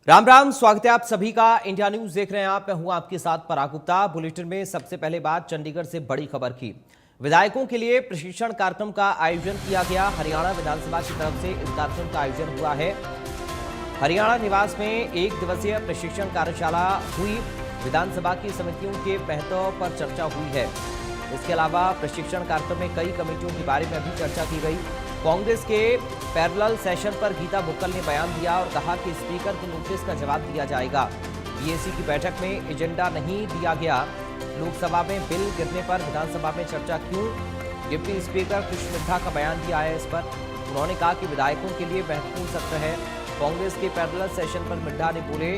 राम राम, स्वागत है आप सभी का। इंडिया न्यूज देख रहे हैं आप। मैं हूं आपके साथ पराग गुप्ता। बुलेटिन में सबसे पहले बात चंडीगढ़ से बड़ी खबर की। विधायकों के लिए प्रशिक्षण कार्यक्रम का आयोजन किया गया। हरियाणा विधानसभा की तरफ से इस कार्यक्रम का आयोजन हुआ है। हरियाणा निवास में 1 दिवसीय प्रशिक्षण कार्यशाला हुई। विधानसभा की समितियों के महत्व पर चर्चा हुई है। इसके अलावा प्रशिक्षण कार्यक्रम में कई कमेटियों के बारे में भी चर्चा की गई। कांग्रेस के पैरेलल सेशन पर गीता बुक्कल ने बयान दिया और कहा कि स्पीकर की नोटिस का जवाब दिया जाएगा। बीएसी की बैठक में एजेंडा नहीं दिया गया। लोकसभा में बिल गिरने पर विधानसभा में चर्चा क्यों? डिप्टी स्पीकर कृष्ण मिड्ढा का बयान भी आया इस पर। उन्होंने कहा कि विधायकों के लिए महत्वपूर्ण सत्र है। कांग्रेस के पैरेलल सेशन पर मिड्ढा ने बोले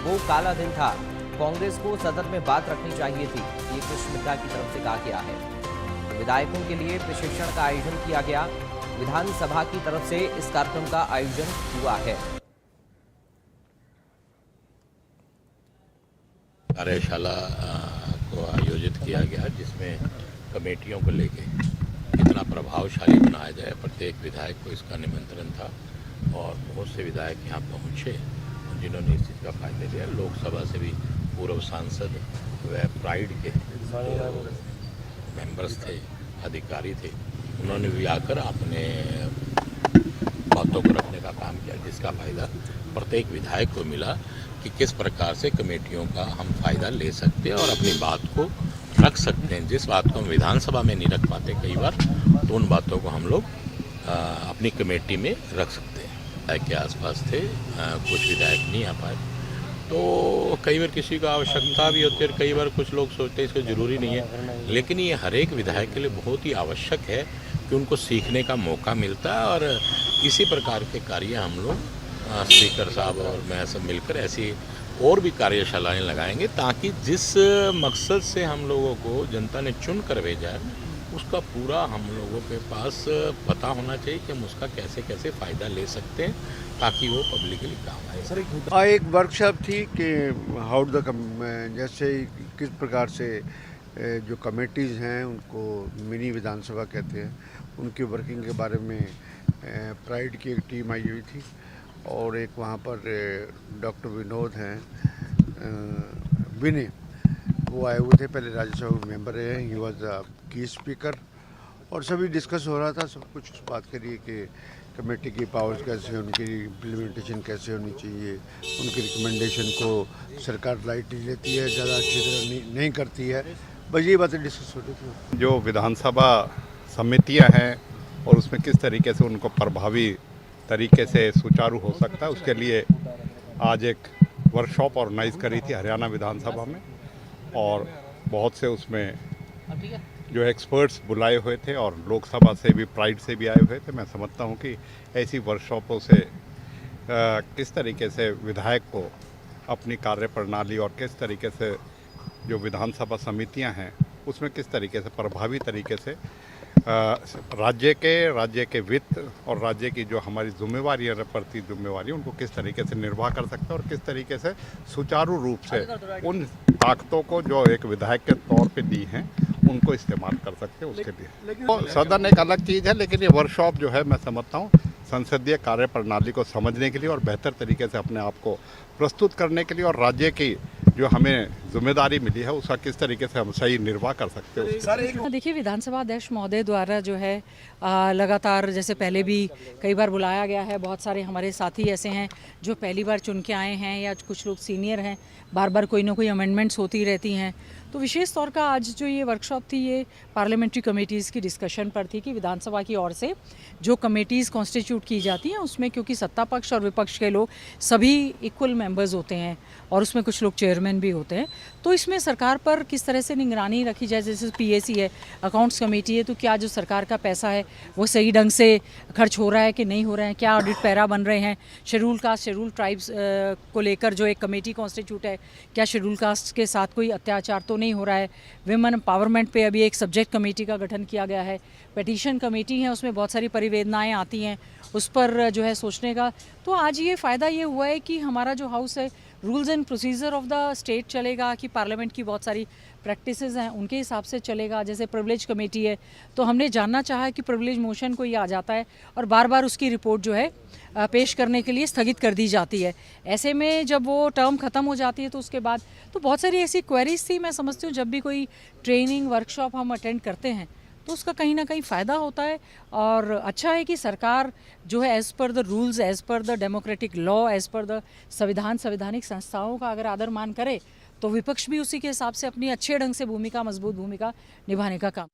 वो काला दिन था, कांग्रेस को सदन में बात रखनी चाहिए थी। ये कृष्ण मिड्ढा की तरफ से कहा गया है। तो विधायकों के लिए प्रशिक्षण का आयोजन किया गया। विधानसभा की तरफ से इस कार्यक्रम का आयोजन हुआ है। कार्यशाला को आयोजित किया गया जिसमें कमेटियों को लेके कितना प्रभावशाली बनाया जाए, प्रत्येक विधायक को इसका निमंत्रण था और बहुत से विधायक यहाँ पहुँचे जिन्होंने इस चीज़ का फायदा लिया। लोकसभा से भी पूर्व सांसद व प्राइड के मेंबर्स थे, अधिकारी थे, उन्होंने भी आकर अपने बातों को रखने का काम किया, जिसका फ़ायदा प्रत्येक विधायक को मिला कि किस प्रकार से कमेटियों का हम फ़ायदा ले सकते हैं और अपनी बात को रख सकते हैं। जिस बात को हम विधानसभा में नहीं रख पाते कई बार, तो उन बातों को हम लोग अपनी कमेटी में रख सकते हैं। विधायक के आसपास थे, कुछ विधायक नहीं आ पाए, तो कई बार किसी को आवश्यकता भी होती है और कई बार कुछ लोग सोचते हैं इसको ज़रूरी नहीं है, लेकिन ये हर एक विधायक के लिए बहुत ही आवश्यक है कि उनको सीखने का मौका मिलता है। और इसी प्रकार के कार्य हम लोग स्पीकर साहब और मैं सब मिलकर ऐसी और भी कार्यशालाएं लगाएंगे, ताकि जिस मकसद से हम लोगों को जनता ने चुन कर भेजा है उसका पूरा हम लोगों के पास पता होना चाहिए कि हम उसका कैसे कैसे फ़ायदा ले सकते हैं ताकि वो पब्लिकली काम आए। सर, एक वर्कशॉप थी कि हाउ द जैसे किस प्रकार से जो कमेटीज़ हैं उनको मिनी विधानसभा कहते हैं, उनकी वर्किंग के बारे में प्राइड की एक टीम आई हुई थी और एक वहाँ पर डॉक्टर विनोद हैं, विनय, वो आए हुए थे, पहले राज्यसभा मेंबर रहे हैं। ही वॉज की स्पीकर और सभी डिस्कस हो रहा था सब कुछ उस बात के लिए कि कमेटी की पावर्स कैसे, उनकी इम्प्लीमेंटेशन कैसे होनी चाहिए, उनकी रिकमेंडेशन को सरकार लाइटली लेती है, ज़्यादा अच्छी तरह नहीं करती है, बस ये बातें डिस्कस हो रही थी। जो विधानसभा समितियां हैं और उसमें किस तरीके से उनको प्रभावी तरीके से सुचारू हो सकता है, उसके लिए आज एक वर्कशॉप ऑर्गेनाइज करी थी हरियाणा विधानसभा में और बहुत से उसमें जो एक्सपर्ट्स बुलाए हुए थे और लोकसभा से भी, प्राइड से भी आए हुए थे। मैं समझता हूं कि ऐसी वर्कशॉपों से किस तरीके से विधायक को अपनी कार्य प्रणाली और किस तरीके से जो विधानसभा समितियां हैं उसमें किस तरीके से प्रभावी तरीके से राज्य के वित्त और राज्य की जो हमारी जिम्मेवारी है, प्रति जिम्मेवारी, उनको किस तरीके से निर्वाह कर सकते हैं और किस तरीके से सुचारू रूप से उन ताकतों को जो एक विधायक के तौर पे दी हैं उनको इस्तेमाल कर सकते हैं उसके लिए। तो सदन एक अलग चीज़ है, लेकिन ये वर्कशॉप जो है मैं समझता हूँ संसदीय कार्य प्रणाली को समझने के लिए और बेहतर तरीके से अपने आप को प्रस्तुत करने के लिए और राज्य की जो हमें जिम्मेदारी मिली है उसका किस तरीके से हम सही निर्वाह कर सकते हैं। देखिए, विधानसभा अध्यक्ष महोदय द्वारा जो है लगातार, जैसे पहले भी कई बार बुलाया गया है, बहुत सारे हमारे साथी ऐसे हैं जो पहली बार चुन के आए हैं या कुछ लोग सीनियर हैं, बार बार कोई ना कोई अमेंडमेंट्स होती रहती हैं। तो विशेष तौर का आज जो ये वर्कशॉप थी ये पार्लियामेंट्री कमेटीज़ की डिस्कशन पर थी कि विधानसभा की ओर से जो कमेटीज़ कॉन्स्टिट्यूट की जाती हैं उसमें, क्योंकि सत्ता पक्ष और विपक्ष के लोग सभी इक्वल मेंबर्स होते हैं और उसमें कुछ लोग चेयरमैन भी होते हैं, तो इसमें सरकार पर किस तरह से निगरानी रखी जाए। जैसे पीएसी है, अकाउंट्स कमेटी है, तो क्या जो सरकार का पैसा है वो सही ढंग से खर्च हो रहा है कि नहीं हो रहा है, क्या ऑडिट पैरा बन रहे हैं, शेड्यूल कास्ट, शेड्यूल ट्राइब्स को लेकर जो एक कमेटी कॉन्स्टिट्यूट है, क्या शेड्यूल कास्ट के साथ कोई अत्याचार तो नहीं हो रहा है। विमेन एम्पावरमेंट पे अभी एक सब्जेक्ट कमेटी का गठन किया गया है। पेटिशन कमेटी है, उसमें बहुत सारी परिवेदनाएं आती हैं, उस पर जो है सोचने का। तो आज ये फ़ायदा ये हुआ है कि हमारा जो हाउस है, rules and procedure of the state चलेगा कि पार्लियामेंट की बहुत सारी प्रैक्टिसेस हैं उनके हिसाब से चलेगा। जैसे प्रिविलेज कमेटी है तो हमने जानना चाहा कि प्रिविलेज मोशन कोई आ जाता है और बार बार उसकी रिपोर्ट जो है पेश करने के लिए स्थगित कर दी जाती है। ऐसे में जब वो टर्म ख़त्म हो जाती है तो उसके बाद तो बहुत सारी ऐसी क्वेरीज थी। मैं समझती हूँ जब भी कोई ट्रेनिंग वर्कशॉप हम अटेंड करते हैं तो उसका कहीं ना कहीं फ़ायदा होता है और अच्छा है कि सरकार जो है as per the rules, as per the democratic law, as per the संवैधानिक संस्थाओं का अगर आदर मान करे तो विपक्ष भी उसी के हिसाब से अपनी अच्छे ढंग से भूमिका, मजबूत भूमिका निभाने का काम